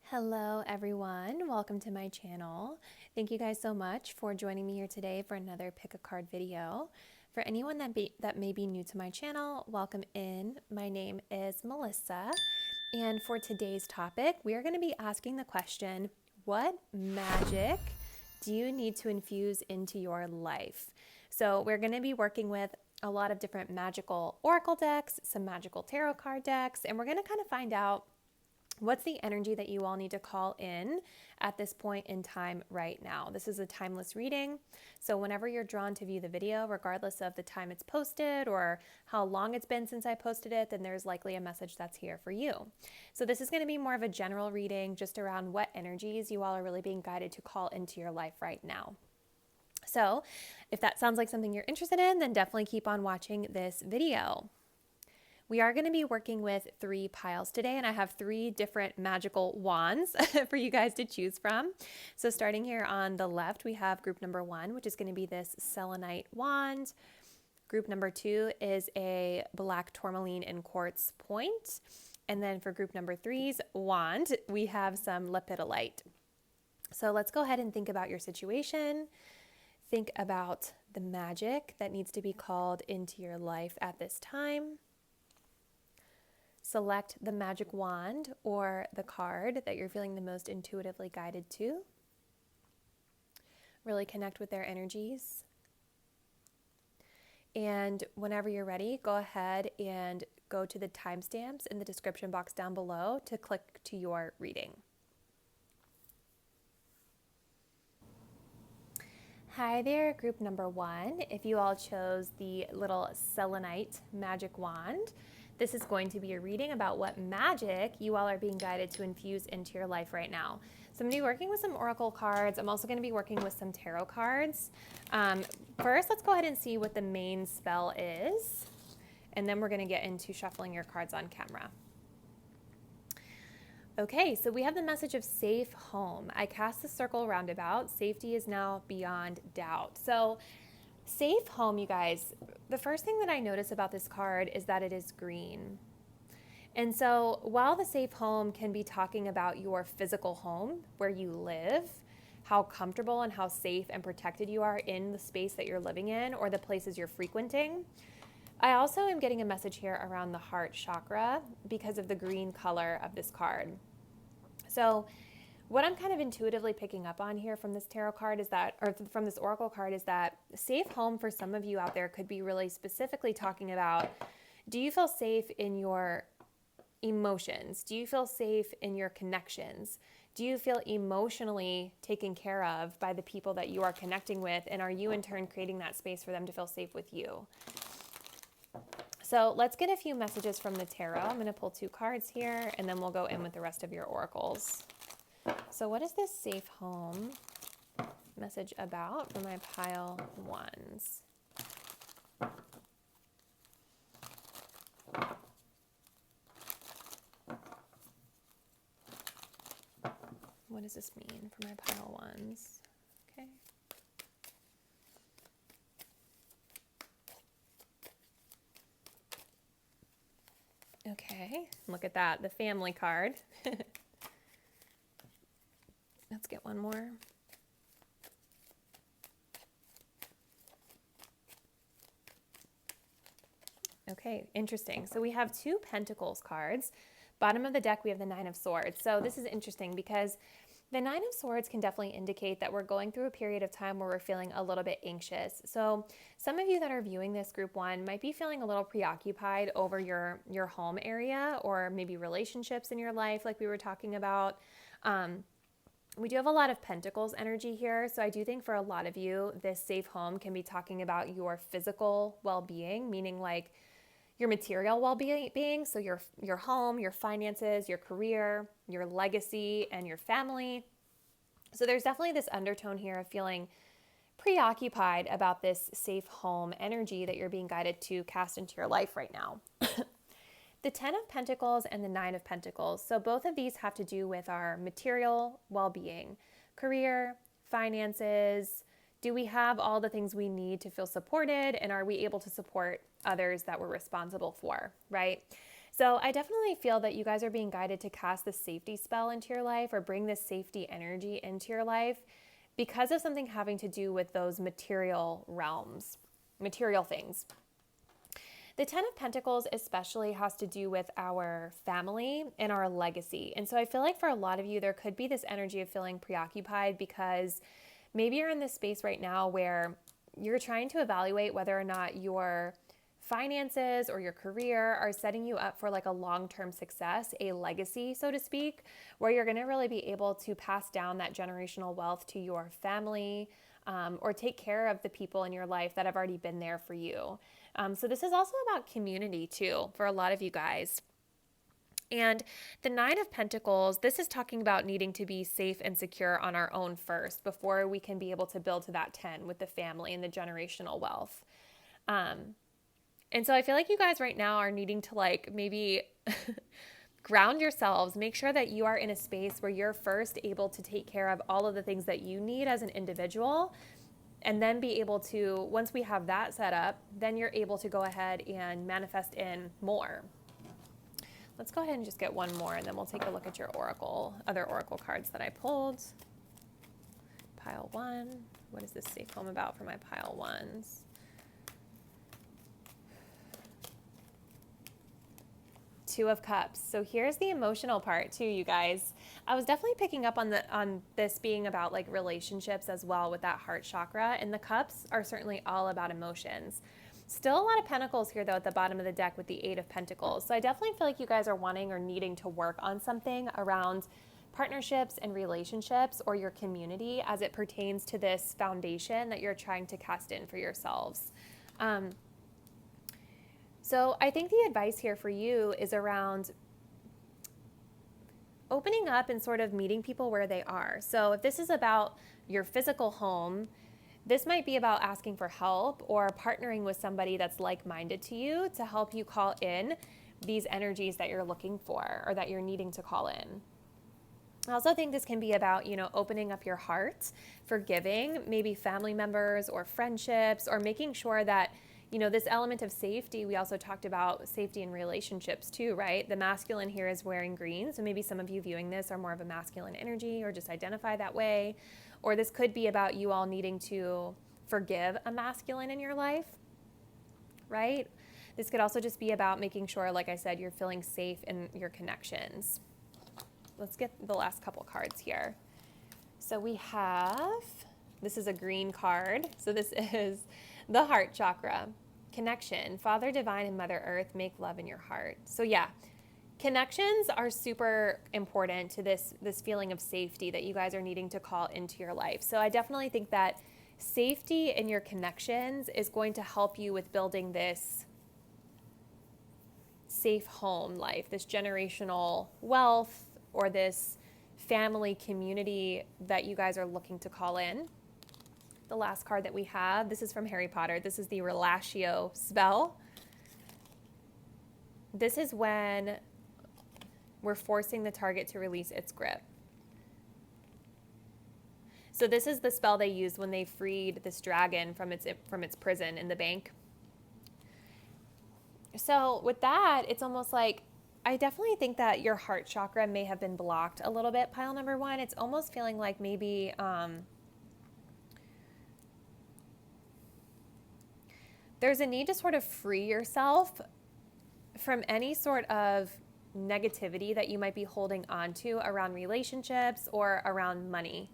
Hello everyone, welcome to my channel. Thank you guys so much for joining me here today for another pick a card video. For anyone that may be new to my channel, welcome in. My name is Melissa, and for today's topic, we are going to be asking the question, what magic do you need to infuse into your life? So we're going to be working with a lot of different magical oracle decks, some magical tarot card decks, and we're going to kind of find out what's the energy that you all need to call in at this point in time right now. This is a timeless reading, so whenever you're drawn to view the video, regardless of the time it's posted or how long it's been since I posted it, then there's likely a message that's here for you. So this is going to be more of a general reading just around what energies you all are really being guided to call into your life right now. So if that sounds like something you're interested in, then definitely keep on watching this video. We are going to be working with 3 piles today, and I have 3 different magical wands for you guys to choose from. So starting here on the left, we have group number 1, which is going to be this selenite wand. Group number 2 is a black tourmaline and quartz point. And then for group number 3's wand, we have some lepidolite. So let's go ahead and think about your situation. Think about the magic that needs to be called into your life at this time. Select the magic wand or the card that you're feeling the most intuitively guided to. Really connect with their energies. And whenever you're ready, go ahead and go to the timestamps in the description box down below to click to your reading. Hi there, group number 1. If you all chose the little selenite magic wand, this is going to be a reading about what magic you all are being guided to infuse into your life right now. So I'm going to be working with some oracle cards. I'm also going to be working with some tarot cards. First, let's go ahead and see what the main spell is, and then we're going to get into shuffling your cards on camera. Okay, so we have the message of safe home. I cast the circle roundabout. Safety is now beyond doubt. So safe home, you guys, the first thing that I notice about this card is that it is green. And so while the safe home can be talking about your physical home, where you live, how comfortable and how safe and protected you are in the space that you're living in or the places you're frequenting, I also am getting a message here around the heart chakra because of the green color of this card. So what I'm kind of intuitively picking up on here from this tarot card is that, or from this oracle card, is that safe home for some of you out there could be really specifically talking about, do you feel safe in your emotions? Do you feel safe in your connections? Do you feel emotionally taken care of by the people that you are connecting with? And are you in turn creating that space for them to feel safe with you? So let's get a few messages from the tarot. I'm going to pull 2 cards here, and then we'll go in with the rest of your oracles. So what is this safe home message about for my pile ones? What does this mean for my pile ones? Okay. Okay, look at that, the family card. Let's get one more. Okay, interesting. So we have 2 Pentacles cards. Bottom of the deck, we have the 9 of Swords. So this is interesting because the 9 of Swords can definitely indicate that we're going through a period of time where we're feeling a little bit anxious. So some of you that are viewing this group 1 might be feeling a little preoccupied over your home area or maybe relationships in your life like we were talking about. We do have a lot of Pentacles energy here, so I do think for a lot of you, this safe home can be talking about your physical well-being, meaning like your material well-being, so your home, your finances, your career, your legacy, and your family. So there's definitely this undertone here of feeling preoccupied about this safe home energy that you're being guided to cast into your life right now. The 10 of Pentacles and the 9 of Pentacles. So both of these have to do with our material well-being, career, finances. Do we have all the things we need to feel supported? And are we able to support others that we're responsible for, right? So I definitely feel that you guys are being guided to cast this safety spell into your life or bring this safety energy into your life because of something having to do with those material realms, material things. The Ten of Pentacles especially has to do with our family and our legacy. And so I feel like for a lot of you, there could be this energy of feeling preoccupied because maybe you're in this space right now where you're trying to evaluate whether or not your finances or your career are setting you up for like a long-term success, a legacy, so to speak, where you're going to really be able to pass down that generational wealth to your family, or take care of the people in your life that have already been there for you. So this is also about community too, for a lot of you guys. And the Nine of Pentacles, this is talking about needing to be safe and secure on our own first before we can be able to build to that 10 with the family and the generational wealth. And so I feel like you guys right now are needing to like maybe ground yourselves, make sure that you are in a space where you're first able to take care of all of the things that you need as an individual, and then be able to, once we have that set up, then you're able to go ahead and manifest in more. Let's go ahead and just get one more, and then we'll take a look at your other oracle cards that I pulled. Pile 1. What is this safe home about for my pile 1s? Two of Cups. So here's the emotional part too, you guys. I was definitely picking up on this being about like relationships as well with that heart chakra, and the cups are certainly all about emotions. Still a lot of pentacles here though at the bottom of the deck with the Eight of Pentacles. So I definitely feel like you guys are wanting or needing to work on something around partnerships and relationships or your community as it pertains to this foundation that you're trying to cast in for yourselves. So I think the advice here for you is around opening up and sort of meeting people where they are. So if this is about your physical home, this might be about asking for help or partnering with somebody that's like-minded to you to help you call in these energies that you're looking for or that you're needing to call in. I also think this can be about, opening up your heart, forgiving maybe family members or friendships, or making sure that this element of safety, we also talked about safety in relationships too, right? The masculine here is wearing green. So maybe some of you viewing this are more of a masculine energy or just identify that way. Or this could be about you all needing to forgive a masculine in your life, right? This could also just be about making sure, like I said, you're feeling safe in your connections. Let's get the last couple cards here. So we have, this is a green card. So this is the heart chakra. Connection. Father Divine and Mother Earth, make love in your heart. So yeah, connections are super important to this feeling of safety that you guys are needing to call into your life. So I definitely think that safety in your connections is going to help you with building this safe home life, this generational wealth, or this family community that you guys are looking to call in. The last card that we have, this is from Harry Potter. This is the Relatio spell. This is when we're forcing the target to release its grip. So this is the spell they used when they freed this dragon from its prison in the bank. So with that, it's almost like, I definitely think that your heart chakra may have been blocked a little bit, pile number 1. It's almost feeling like maybe there's a need to sort of free yourself from any sort of negativity that you might be holding on to around relationships or around money.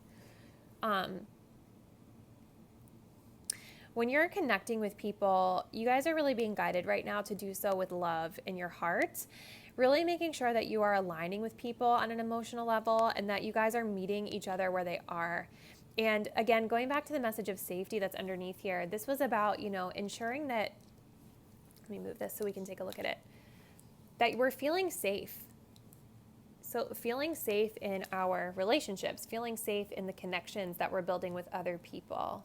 When you're connecting with people, you guys are really being guided right now to do so with love in your heart. Really making sure that you are aligning with people on an emotional level and that you guys are meeting each other where they are. And again, going back to the message of safety that's underneath here, this was about, ensuring that, let me move this so we can take a look at it, that we're feeling safe. So feeling safe in our relationships, feeling safe in the connections that we're building with other people.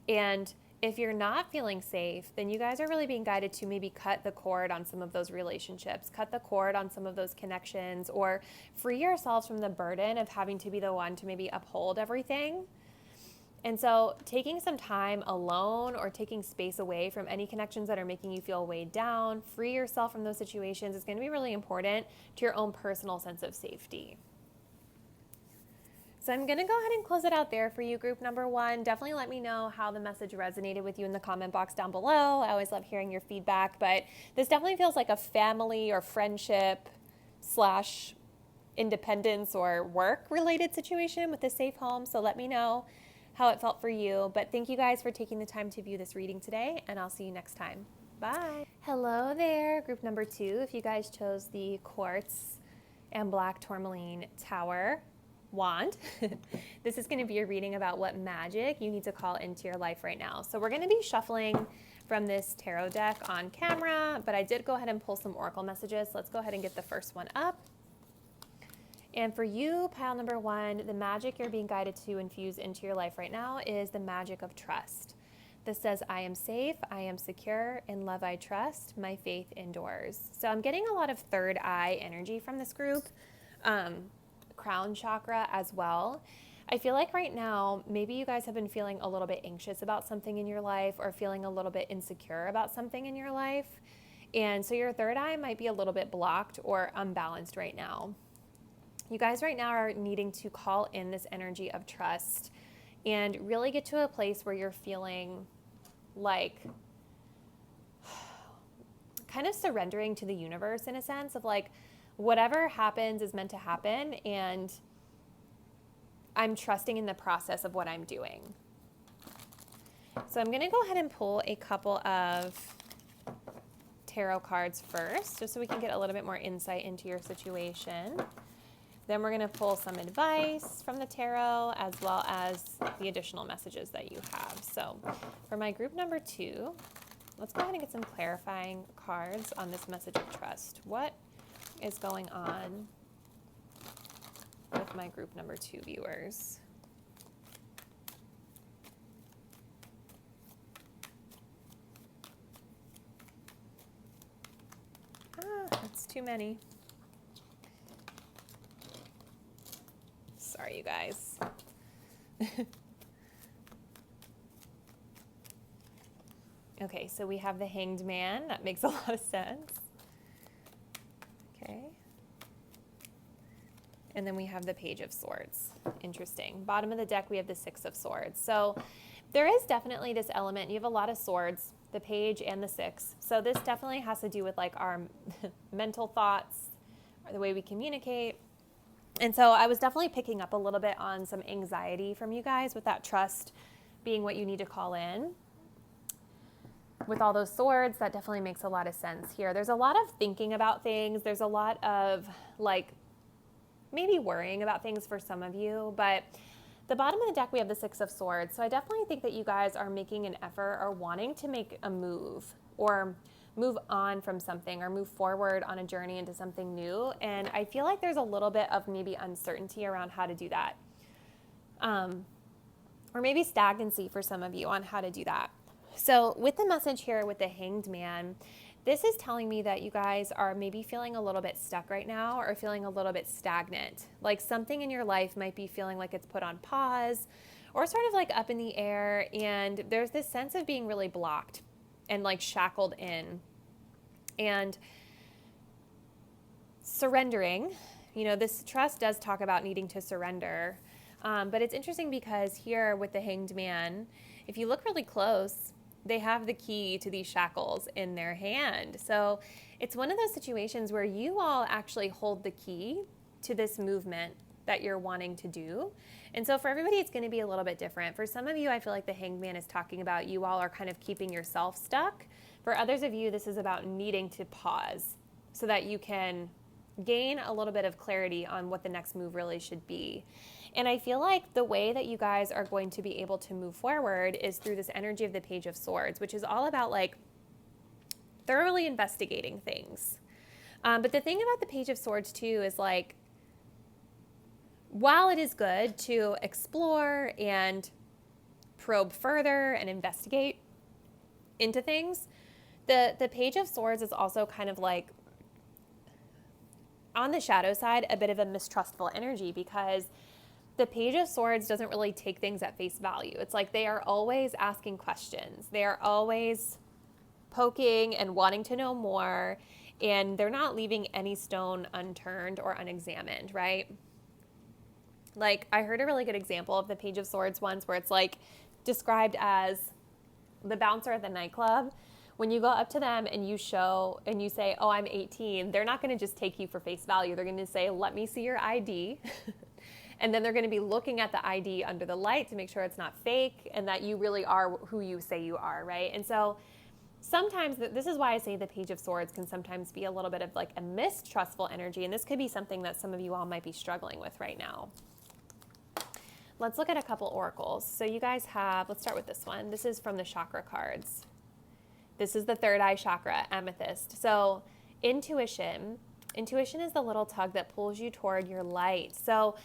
And if you're not feeling safe, then you guys are really being guided to maybe cut the cord on some of those relationships, cut the cord on some of those connections, or free yourselves from the burden of having to be the one to maybe uphold everything. And so taking some time alone or taking space away from any connections that are making you feel weighed down, free yourself from those situations is going to be really important to your own personal sense of safety. So I'm going to go ahead and close it out there for you, group number 1. Definitely let me know how the message resonated with you in the comment box down below. I always love hearing your feedback, but this definitely feels like a family or friendship / independence or work related situation with a safe home. So let me know how it felt for you. But thank you guys for taking the time to view this reading today, and I'll see you next time. Bye. Hello there, group number 2. If you guys chose the quartz and black tourmaline tower wand, this is going to be a reading about what magic you need to call into your life right now. So we're going to be shuffling from this tarot deck on camera, but I did go ahead and pull some oracle messages. Let's go ahead and get the first one up. And for you, pile number 1, the magic you're being guided to infuse into your life right now is the magic of trust. This says, I am safe, I am secure, in love I trust, my faith endures. So I'm getting a lot of third eye energy from this group, crown chakra as well. I feel like right now, maybe you guys have been feeling a little bit anxious about something in your life or feeling a little bit insecure about something in your life. And so your third eye might be a little bit blocked or unbalanced right now. You guys right now are needing to call in this energy of trust and really get to a place where you're feeling like kind of surrendering to the universe in a sense of like, whatever happens is meant to happen, and I'm trusting in the process of what I'm doing. So I'm going to go ahead and pull a couple of tarot cards first, just so we can get a little bit more insight into your situation. Then we're going to pull some advice from the tarot as well as the additional messages that you have. So for my group number 2, let's go ahead and get some clarifying cards on this message of trust. What is going on with my group number 2 viewers? That's too many. Sorry, you guys. Okay, so we have the Hanged Man. That makes a lot of sense. Okay. And then we have the Page of Swords. Interesting. Bottom of the deck, we have the Six of Swords. So there is definitely this element. You have a lot of swords, the Page and the Six. So this definitely has to do with like our mental thoughts, or the way we communicate. And so I was definitely picking up a little bit on some anxiety from you guys with that trust being what you need to call in. With all those swords, that definitely makes a lot of sense here. There's a lot of thinking about things. There's a lot of like maybe worrying about things for some of you, but the bottom of the deck, we have the Six of Swords. So I definitely think that you guys are making an effort or wanting to make a move or move on from something or move forward on a journey into something new. And I feel like there's a little bit of maybe uncertainty around how to do that. Or maybe stagnancy for some of you on how to do that. So with the message here with the Hanged Man, this is telling me that you guys are maybe feeling a little bit stuck right now or feeling a little bit stagnant. Like something in your life might be feeling like it's put on pause or sort of like up in the air. And there's this sense of being really blocked and like shackled in. And surrendering, you know, this trust does talk about needing to surrender. But it's interesting because here with the Hanged Man, if you look really close, they have the key to these shackles in their hand. So it's one of those situations where you all actually hold the key to this movement that you're wanting to do. And so for everybody, it's going to be a little bit different. For some of you, I feel like the Hanged Man is talking about you all are kind of keeping yourself stuck. For others of you, this is about needing to pause so that you can gain a little bit of clarity on what the next move really should be. And I feel like the way that you guys are going to be able to move forward is through this energy of the Page of Swords, which is all about like thoroughly investigating things. But the thing about the Page of Swords too is like, while it is good to explore and probe further and investigate into things, the Page of Swords is also kind of like on the shadow side, a bit of a mistrustful energy because the Page of Swords doesn't really take things at face value. It's like they are always asking questions. They are always poking and wanting to know more, and they're not leaving any stone unturned or unexamined, right? Like, I heard a really good example of the Page of Swords once where it's like described as the bouncer at the nightclub. When you go up to them and you show and you say, oh, I'm 18, they're not going to just take you for face value. They're going to say, let me see your ID. And then they're going to be looking at the ID under the light to make sure it's not fake and that you really are who you say you are, right? And so sometimes, this is why I say the Page of Swords can sometimes be a little bit of like a mistrustful energy. And this could be something that some of you all might be struggling with right now. Let's look at a couple oracles. So you guys have, let's start with this one. This is from the Chakra cards. This is the third eye chakra, amethyst. So intuition is the little tug that pulls you toward your light. So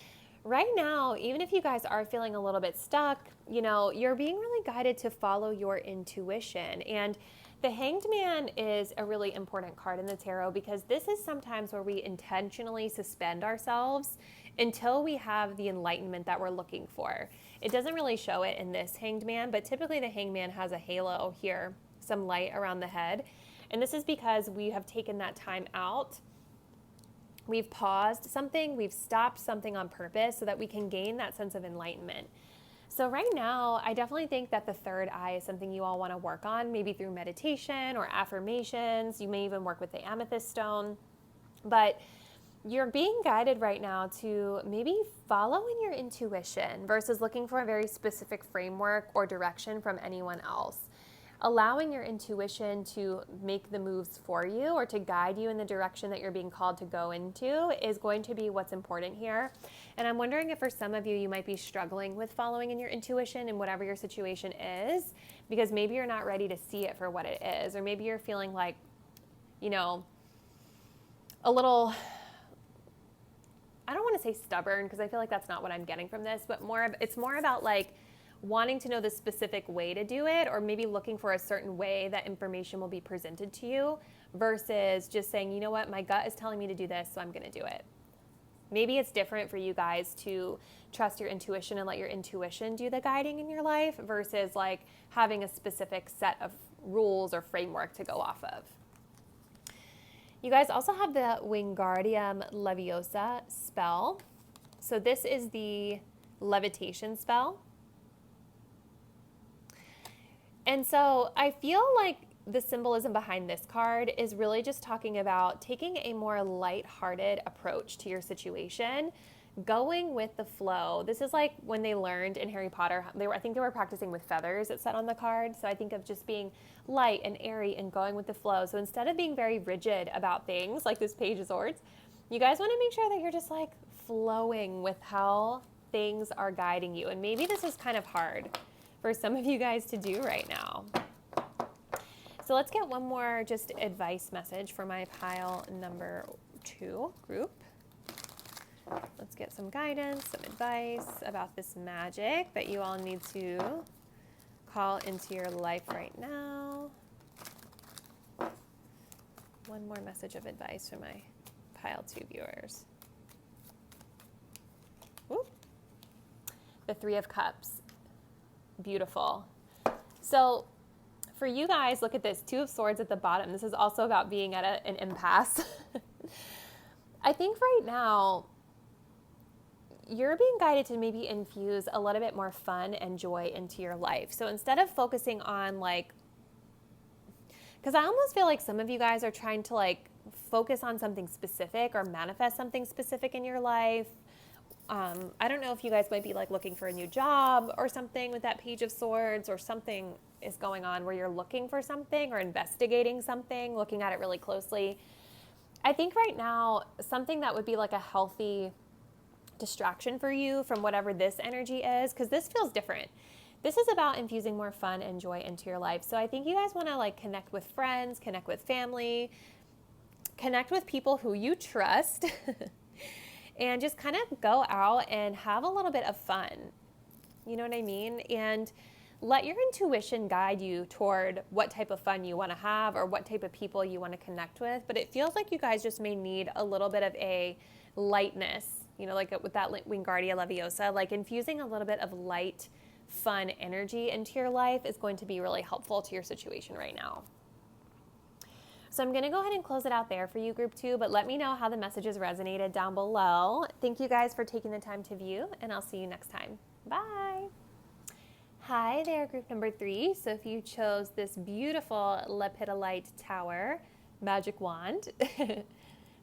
right now, even if you guys are feeling a little bit stuck, you know, you're being really guided to follow your intuition. And the Hanged Man is a really important card in the tarot because this is sometimes where we intentionally suspend ourselves until we have the enlightenment that we're looking for. It doesn't really show it in this Hanged Man, but typically the Hanged Man has a halo here, some light around the head. And this is because we have taken that time out. We've paused something, we've stopped something on purpose so that we can gain that sense of enlightenment. So right now, I definitely think that the third eye is something you all want to work on, maybe through meditation or affirmations. You may even work with the amethyst stone. But you're being guided right now to maybe follow in your intuition versus looking for a very specific framework or direction from anyone else. Allowing your intuition to make the moves for you or to guide you in the direction that you're being called to go into is going to be what's important here. And I'm wondering if for some of you, you might be struggling with following in your intuition in whatever your situation is, because maybe you're not ready to see it for what it is, or maybe you're feeling like, you know, a little, I don't want to say stubborn because I feel like that's not what I'm getting from this, but it's more about like wanting to know the specific way to do it, or maybe looking for a certain way that information will be presented to you versus just saying, you know what, my gut is telling me to do this, so I'm going to do it. Maybe it's different for you guys to trust your intuition and let your intuition do the guiding in your life versus like having a specific set of rules or framework to go off of. You guys also have the Wingardium Leviosa spell. So this is the levitation spell. And so I feel like the symbolism behind this card is really just talking about taking a more lighthearted approach to your situation, going with the flow. This is like when they learned in Harry Potter, I think they were practicing with feathers, it said on the card. So I think of just being light and airy and going with the flow. So instead of being very rigid about things like this Page of Swords, you guys want to make sure that you're just like flowing with how things are guiding you. And maybe this is kind of hard for some of you guys to do right now. So let's get one more just advice message for my pile number 2 group. Let's get some guidance, some advice about this magic that you all need to call into your life right now. One more message of advice for my pile 2 viewers. Ooh. The 3 of Cups. Beautiful. So for you guys, look at this, 2 of Swords at the bottom. This is also about being at an impasse. I think right now you're being guided to maybe infuse a little bit more fun and joy into your life. So instead of focusing on like, because I almost feel like some of you guys are trying to like focus on something specific or manifest something specific in your life. I don't know if you guys might be like looking for a new job or something with that Page of Swords, or something is going on where you're looking for something or investigating something, looking at it really closely. I think right now, something that would be like a healthy distraction for you from whatever this energy is, because this feels different. This is about infusing more fun and joy into your life. So I think you guys want to like connect with friends, connect with family, connect with people who you trust, and just kind of go out and have a little bit of fun. You know what I mean? And let your intuition guide you toward what type of fun you want to have or what type of people you want to connect with. But it feels like you guys just may need a little bit of a lightness like with that Wingardia Leviosa, like infusing a little bit of light, fun energy into your life is going to be really helpful to your situation right now. So I'm going to go ahead and close it out there for you, group 2, but let me know how the messages resonated down below. Thank you guys for taking the time to view, and I'll see you next time. Bye. Hi there, group number 3. So if you chose this beautiful Lepidolite Tower magic wand,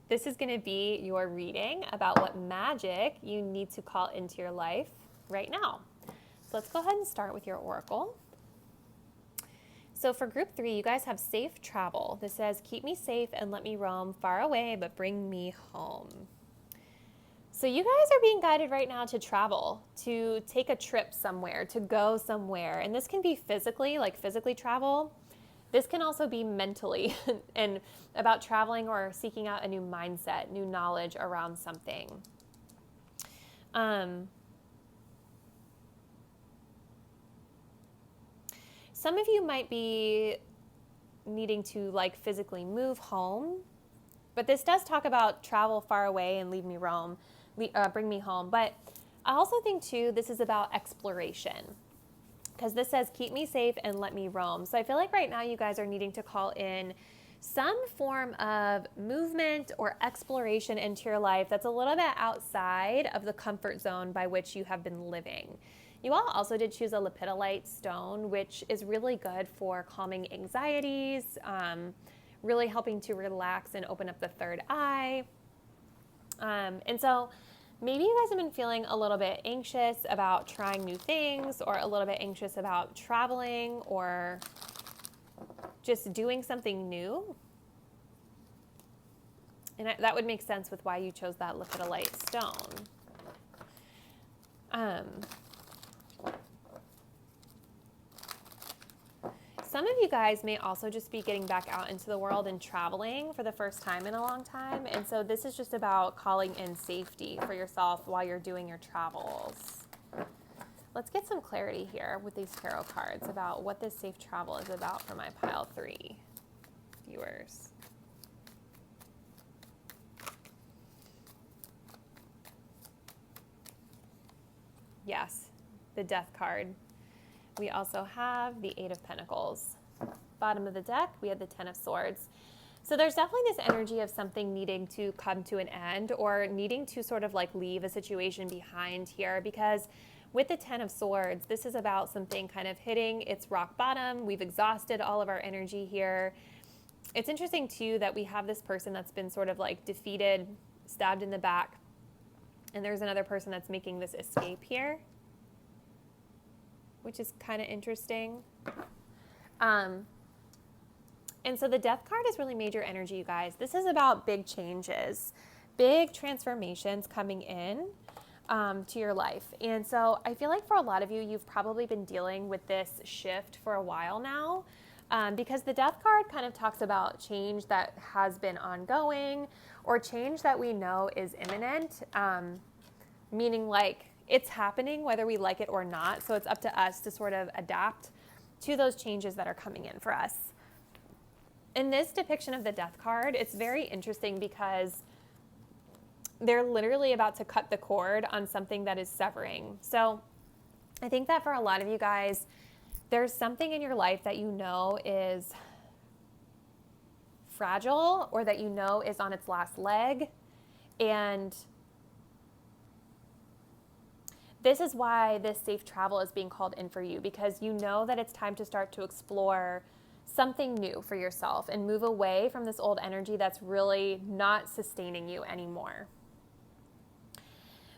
this is going to be your reading about what magic you need to call into your life right now. So let's go ahead and start with your oracle. So for group 3, you guys have safe travel. This says, keep me safe and let me roam far away, but bring me home. So you guys are being guided right now to travel, to take a trip somewhere, to go somewhere. And this can be physically, like physically travel. This can also be mentally and about traveling or seeking out a new mindset, new knowledge around something. Some of you might be needing to like physically move home, but this does talk about travel far away and leave me roam, bring me home. But I also think too, this is about exploration, because this says keep me safe and let me roam. So I feel like right now you guys are needing to call in some form of movement or exploration into your life that's a little bit outside of the comfort zone by which you have been living. You all also did choose a lepidolite stone, which is really good for calming anxieties, really helping to relax and open up the third eye. And so maybe you guys have been feeling a little bit anxious about trying new things, or a little bit anxious about traveling or just doing something new. And that would make sense with why you chose that lepidolite stone. Some of you guys may also just be getting back out into the world and traveling for the first time in a long time. And so this is just about calling in safety for yourself while you're doing your travels. Let's get some clarity here with these tarot cards about what this safe travel is about for my pile 3 viewers. Yes, the Death card. We also have the 8 of Pentacles. Bottom of the deck, we have the 10 of Swords. So there's definitely this energy of something needing to come to an end, or needing to sort of like leave a situation behind here, because with the 10 of Swords, this is about something kind of hitting its rock bottom. We've exhausted all of our energy here. It's interesting too that we have this person that's been sort of like defeated, stabbed in the back, and there's another person that's making this escape here, which is kind of interesting. And so the Death card is really major energy, you guys. This is about big changes, big transformations coming in to your life. And so I feel like for a lot of you, you've probably been dealing with this shift for a while now, because the Death card kind of talks about change that has been ongoing, or change that we know is imminent, meaning like it's happening whether we like it or not. So it's up to us to sort of adapt to those changes that are coming in for us. In this depiction of the Death card, it's very interesting because they're literally about to cut the cord on something that is severing. So I think that for a lot of you guys, there's something in your life that you know is fragile, or that you know is on its last leg. And this is why this safe travel is being called in for you, because you know that it's time to start to explore something new for yourself and move away from this old energy that's really not sustaining you anymore.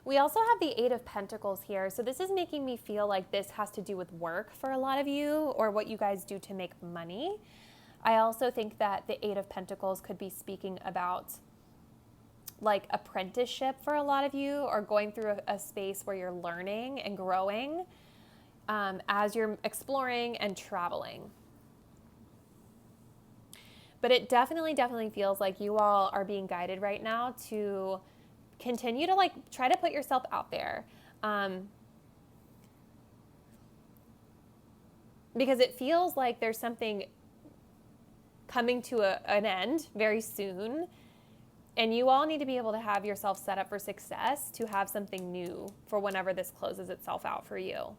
We also have the 8 of Pentacles here. So this is making me feel like this has to do with work for a lot of you, or what you guys do to make money. I also think that the 8 of Pentacles could be speaking about like apprenticeship for a lot of you, or going through a space where you're learning and growing as you're exploring and traveling. But it definitely feels like you all are being guided right now to continue to like try to put yourself out there. Because it feels like there's something coming to an end very soon. And you all need to be able to have yourself set up for success to have something new for whenever this closes itself out for you.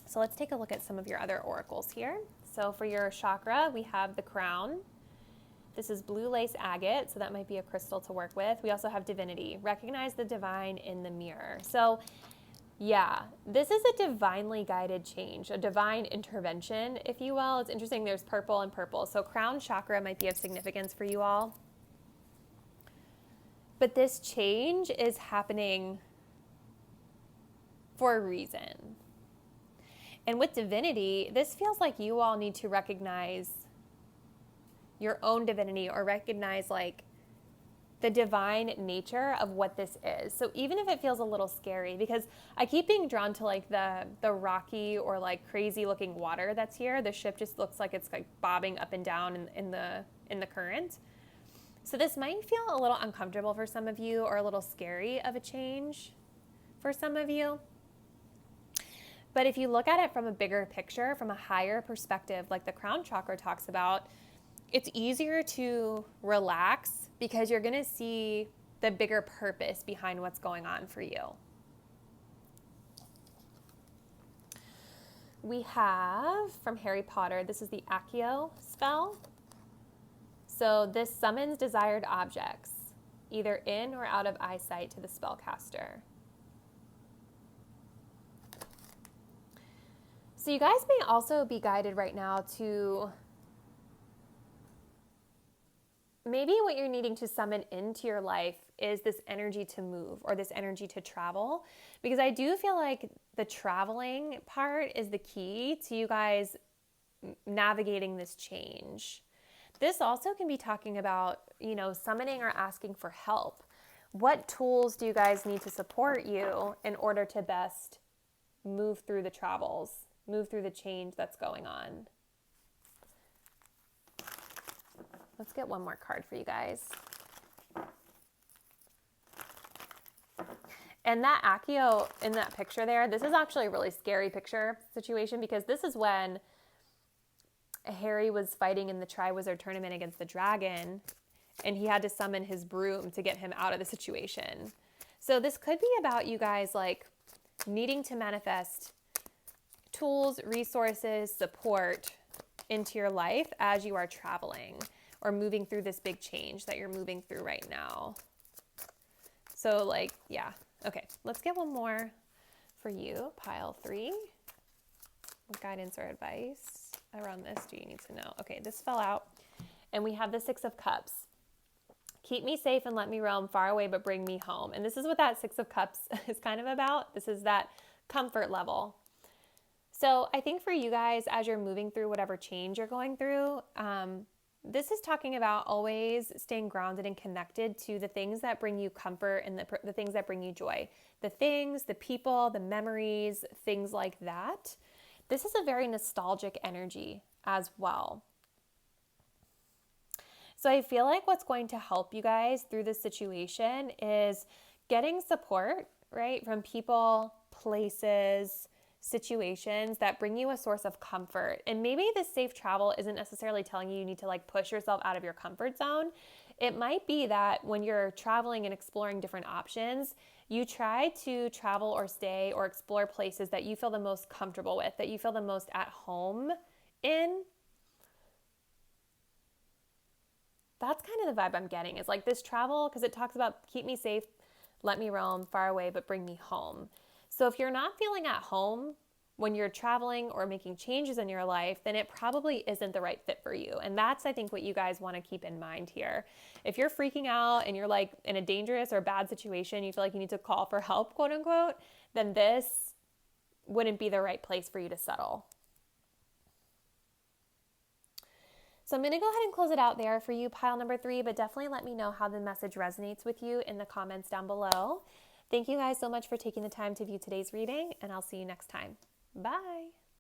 So let's take a look at some of your other oracles here. So for your chakra, we have the crown. This is blue lace agate, so that might be a crystal to work with. We also have divinity. Recognize the divine in the mirror. So yeah, this is a divinely guided change, a divine intervention, if you will. It's interesting, there's purple and purple. So crown chakra might be of significance for you all. But this change is happening for a reason. And with divinity, this feels like you all need to recognize your own divinity, or recognize like the divine nature of what this is. So even if it feels a little scary, because I keep being drawn to like the rocky or like crazy looking water that's here. The ship just looks like it's like bobbing up and down in the current. So this might feel a little uncomfortable for some of you, or a little scary of a change for some of you. But if you look at it from a bigger picture, from a higher perspective, like the crown chakra talks about, it's easier to relax because you're going to see the bigger purpose behind what's going on for you. We have from Harry Potter, this is the Accio spell. So this summons desired objects, either in or out of eyesight, to the spellcaster. So you guys may also be guided right now to maybe what you're needing to summon into your life is this energy to move, or this energy to travel. Because I do feel like the traveling part is the key to you guys navigating this change. This also can be talking about, you know, summoning or asking for help. What tools do you guys need to support you in order to best move through the travels, move through the change that's going on? Let's get one more card for you guys. And that Accio in that picture there, this is actually a really scary picture situation, because this is when Harry was fighting in the Triwizard Tournament against the dragon, and he had to summon his broom to get him out of the situation. So this could be about you guys like needing to manifest tools, resources, support into your life as you are traveling or moving through this big change that you're moving through right now. So like, yeah. Okay, let's get one more for you, pile 3. What guidance or advice around this do you need to know? Okay, this fell out. And we have the 6 of Cups. Keep me safe and let me roam far away, but bring me home. And this is what that 6 of Cups is kind of about. This is that comfort level. So I think for you guys, as you're moving through whatever change you're going through, this is talking about always staying grounded and connected to the things that bring you comfort and the things that bring you joy. The things, the people, the memories, things like that. This is a very nostalgic energy as well. So I feel like what's going to help you guys through this situation is getting support, right, from people, places, situations that bring you a source of comfort. And maybe this safe travel isn't necessarily telling you need to like push yourself out of your comfort zone. It might be that when you're traveling and exploring different options, you try to travel or stay or explore places that you feel the most comfortable with, that you feel the most at home in. That's kind of the vibe I'm getting, is like this travel, because it talks about keep me safe, let me roam far away, but bring me home. So if you're not feeling at home when you're traveling or making changes in your life, then it probably isn't the right fit for you. And that's, I think, what you guys want to keep in mind here. If you're freaking out and you're like in a dangerous or bad situation, you feel like you need to call for help, quote unquote, then this wouldn't be the right place for you to settle. So I'm going to go ahead and close it out there for you, pile number 3, but definitely let me know how the message resonates with you in the comments down below. Thank you guys so much for taking the time to view today's reading, and I'll see you next time. Bye.